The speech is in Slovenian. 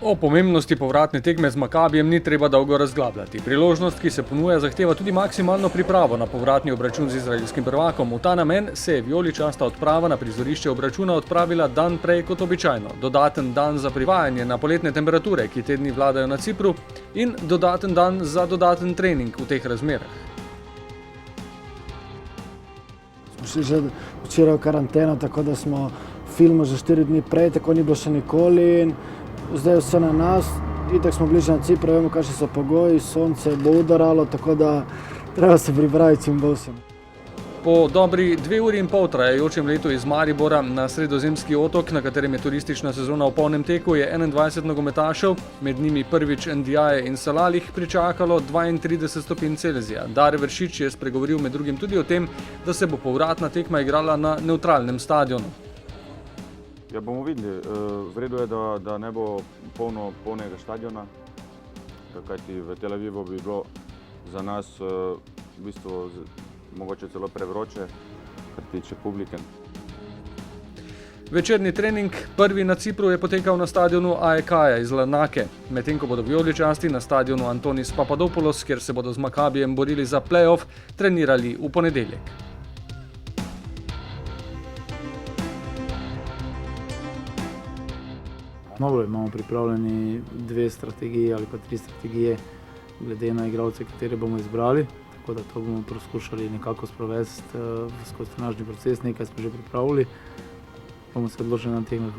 O pomembnosti povratne tekme z Makabijem ni treba dolgo razglabljati. Priložnost, ki se ponuja, zahteva tudi maksimalno pripravo na povratni obračun z izraelskim prvakom. V ta namen se je vijoličasta odprava na prizorišče obračuna odpravila dan prej kot običajno. Dodaten dan za privajanje na poletne temperature, ki te dni vladajo na Cipru, in dodaten dan za dodaten trening v teh razmerah. Smo šli že včeraj v karanteno, tako da smo filmu že 4 dni prej, tako ni bilo še nikoli. Zdaj je vse na nas, itak smo bliže na Cipru, vemo, kakšni so pogoji, sonce bo udaralo, tako da treba se pripraviti čim bolj. Po dobri 2 uri in pol trajajočem letu iz Maribora na sredozemski otok, na katerem je turistična sezona v polnem teku, je 21 nogometašev, med njimi prvič Ndiaye in Salalih, pričakalo 32 stopinj Celzija. Dare Vršič je spregovoril med drugim tudi o tem, da se bo povratna tekma igrala na nevtralnem stadionu. Ja, bomo videli. V redu je, da ne bo polnega stadiona, kajti v Tel Avivu bi bilo za nas v bistvu mogoče celo prevroče, kar tiče publike. Večerni trening, prvi na Cipru, je potekal na stadionu AEK-ja iz Larnake, medtem ko bodo vijoličasti na stadionu Antonis Papadopoulos, kjer se bodo z Makabijem borili za play-off, trenirali v ponedeljek. Dobro, imamo pripravljeni 2 strategije ali pa 3 strategije glede na igralce, katere bomo izbrali, tako da to bomo poskušali nekako sprovesti skozi trenažni proces, nekaj smo že pripravili, bomo se odločili na tekmo.